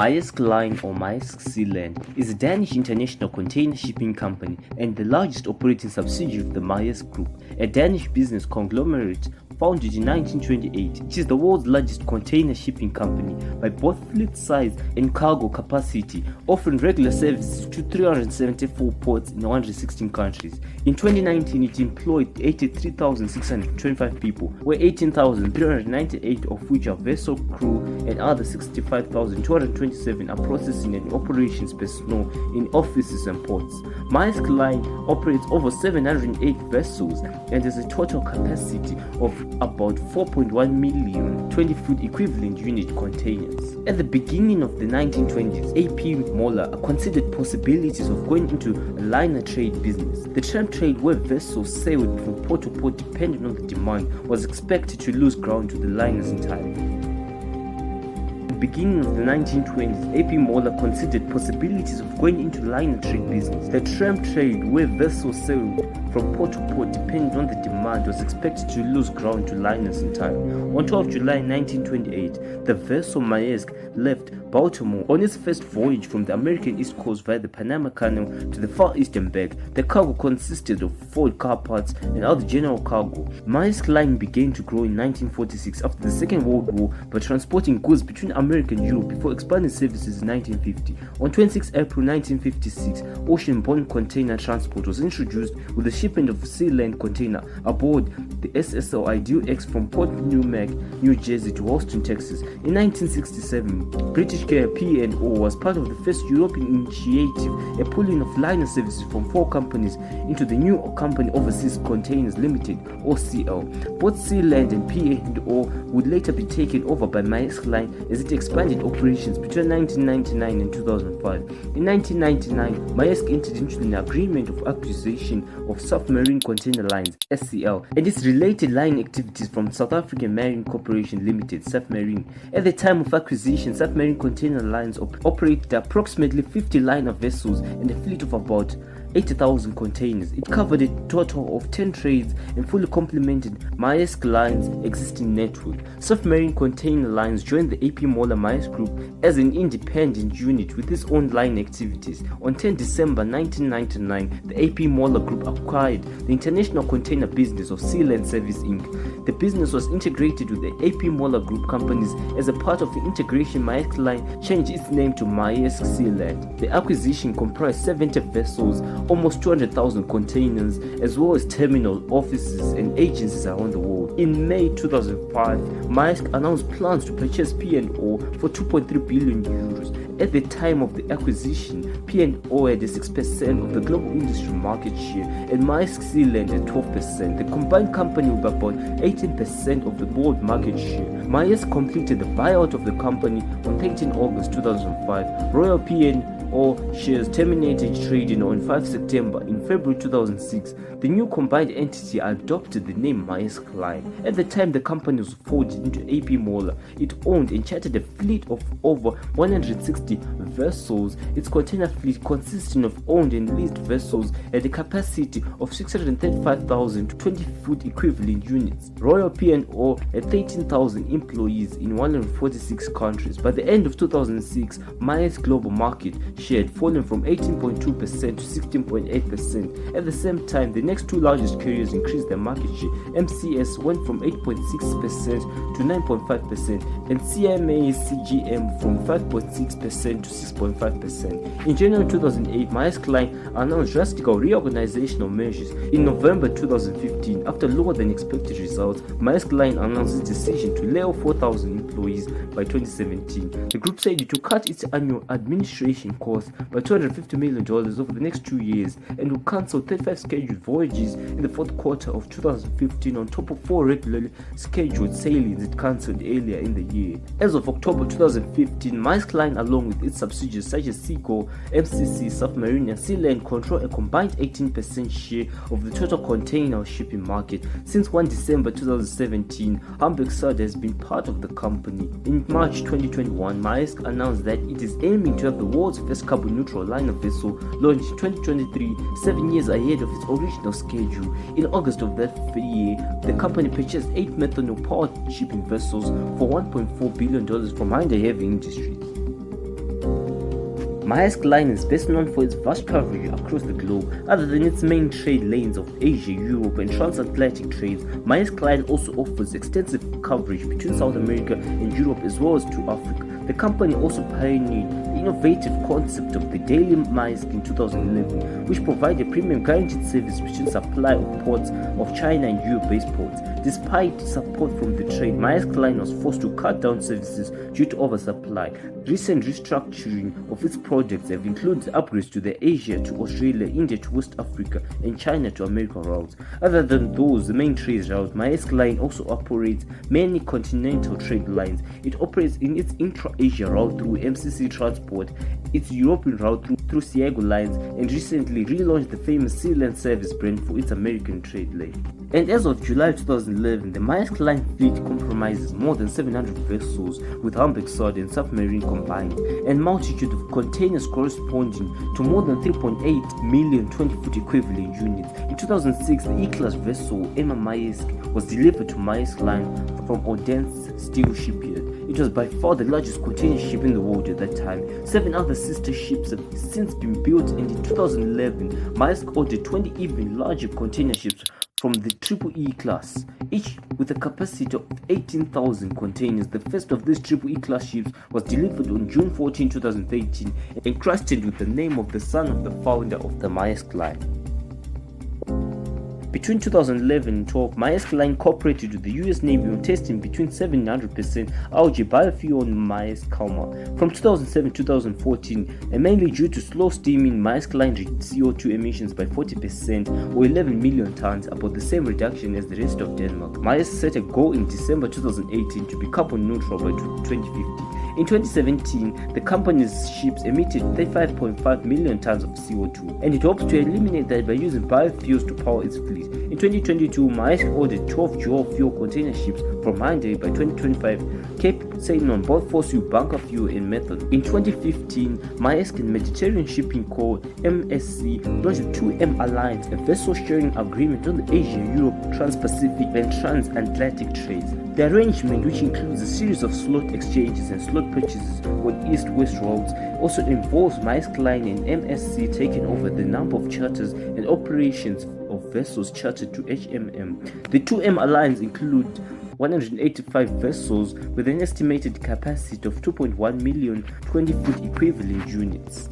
Maersk Line or Maersk Sealand is a Danish international container shipping company and the largest operating subsidiary of the Maersk Group, a Danish business conglomerate founded in 1928. It is the world's largest container shipping company by both fleet size and cargo capacity, offering regular services to 374 ports in 116 countries. In 2019, it employed 83,625 people, where 18,398 of which are vessel crew and other 65,227 are processing and operations personnel in offices and ports. Maersk Line operates over 708 vessels and has a total capacity of about 4.1 million 20-foot equivalent unit containers. At the beginning of the 1920s, AP Moller considered possibilities of going into a liner trade business. The tramp trade, where vessels sailed from port to port depending on the demand, was expected to lose ground to the liners entirely. Beginning of the 1920s, AP Moller considered possibilities of going into liner trade business. The tramp trade, where vessels sailed from port to port depending on the demand, was expected to lose ground to liners in time. On 12 July 1928, the vessel Maersk left Baltimore on its first voyage from the American East Coast via the Panama Canal to the Far Eastern Berg. The cargo consisted of Ford car parts and other general cargo. Maersk Line began to grow in 1946 after the Second World War by transporting goods between America and Europe before expanding services in 1950. On 26 April 1956, ocean-borne container transport was introduced with the shipment of a Sealand container aboard the SSL Ideal X from Port Newark, New Jersey to Houston, Texas. In 1967, British carrier P&O was part of the first European initiative, a pooling of liner services from 4 companies into the new company Overseas Containers Limited, OCL. Both Sealand and P&O would later be taken over by Maersk Line as it expanded operations between 1999 and 2005. In 1999, Maersk entered into an agreement of acquisition of Submarine Container Lines (SCL) and its related line activities from South African Marine Corporation Limited (Submarine). At the time of acquisition, Submarine Container Lines operated approximately 50 liner vessels and a fleet of about 80,000 containers. It covered a total of 10 trades and fully complemented Maersk Line's existing network. Submarine Container Lines joined the AP Moller Maersk Group as an independent unit with its own line activities. On 10 December 1999, the AP Moller Group acquired the international container business of Sealand Service Inc. The business was integrated with the AP Moller Group companies. As a part of the integration, Maersk Line changed its name to Maersk Sealand. The acquisition comprised 70 vessels, almost 200,000 containers, as well as terminal offices and agencies around the world. In May 2005, Maersk announced plans to purchase P&O for 2.3 billion euros. At the time of the acquisition, P&O had a 6% of the global industry market share and Maersk Sealand at 12%. The combined company with about 18% of the world market share. Maersk completed the buyout of the company on 13 August 2005. Royal P&O shares terminated trading on 5 September. In February 2006, the new combined entity adopted the name Maersk Line. At the time the company was folded into AP Moller, it owned and chartered a fleet of over 160 vessels. Its container fleet, consisting of owned and leased vessels, had a capacity of 635,000 20-foot equivalent units. Royal P&O had 13,000 employees in 146 countries. By the end of 2006, Maersk's global market share had fallen from 18.2% to 16.8%. At the same time, the next 2 largest carriers increased their market share. MCS went from 8.6% to 9.5% and CMA CGM from 5.6% to 6.5%. In January 2008, Maersk Line announced drastic reorganizational measures. In November 2015, after lower than expected results, Maersk Line announced its decision to lay off 4,000 employees by 2017. The group said it will cut its annual administration costs by $250 million over the next 2 years and will cancel 35 scheduled voyages in the 4th quarter of 2015 on top of 4 regularly scheduled sailings it cancelled earlier in the year. As of October 2015, Maersk Line, along with its subsidiaries such as Seago, MCC, Submarine and Sealand, control a combined 18% share of the total container shipping market. Since 1 December 2017, Hamburg Süd has been part of the company. In March 2021, Maersk announced that it is aiming to have the world's first carbon-neutral liner vessel launched in 2023, 7 years ahead of its original schedule. In August of that year, the company purchased 8 methanol-powered shipping vessels for $1.4 billion from Hyundai Heavy Industries. Maersk Line is best known for its vast coverage across the globe. Other than its main trade lanes of Asia, Europe, and transatlantic trades, Maersk Line also offers extensive coverage between South America and Europe as well as to Africa. The company also pioneered the innovative concept of the daily Maersk in 2011, which provided premium guaranteed service between supply of ports of China and EU-based ports. Despite support from the trade, Maersk Line was forced to cut down services due to oversupply. Recent restructuring of its projects have included upgrades to the Asia to Australia, India to West Africa, and China to America routes. Other than those, the main trade routes, Maersk Line also operates many continental trade lines. It operates in its intra-Asia route through MCC Transport, its European route through Seago Lines, and recently relaunched the famous Sea-Land Service brand for its American trade lane. And as of July 2011, the Maersk Line fleet comprises more than 700 vessels with Hamburg-Sud and submarine combined, and multitude of containers corresponding to more than 3.8 million 20-foot equivalent units. In 2006, the E-class vessel Emma Maersk was delivered to Maersk Line from Odense Steel Shipyard. It was by far the largest container ship in the world at that time. 7 other sister ships have since been built, and in 2011, Maersk ordered 20 even larger container ships from the Triple E class, each with a capacity of 18,000 containers. The first of these Triple E class ships was delivered on June 14, 2013, and crusted with the name of the son of the founder of the Maersk Line. Between 2011 and 12, Maersk Line cooperated with the US Navy on testing between 700% algae biofuel on Maersk Kalmar. From 2007 to 2014, and mainly due to slow steaming, Maersk Line reduced CO2 emissions by 40% or 11 million tons, about the same reduction as the rest of Denmark. Maersk set a goal in December 2018 to be carbon neutral by 2050. In 2017, the company's ships emitted 35.5 million tons of CO2, and it hopes to eliminate that by using biofuels to power its fleet. In 2022, Maersk ordered 12 dual-fuel container ships from Hyundai. By 2025, kept sailing on both fossil bunker fuel and methane. In 2015, Maersk and Mediterranean Shipping Co. (MSC) launched the 2M Alliance, a vessel-sharing agreement on the Asia-Europe, Trans-Pacific, and Transatlantic trades. The arrangement, which includes a series of slot exchanges and slot purchases on east-west routes, also involves Maersk Line and MSC taking over the number of charters and operations of vessels chartered to HMM. The 2M Alliance includes 185 vessels with an estimated capacity of 2.1 million 20-foot equivalent units.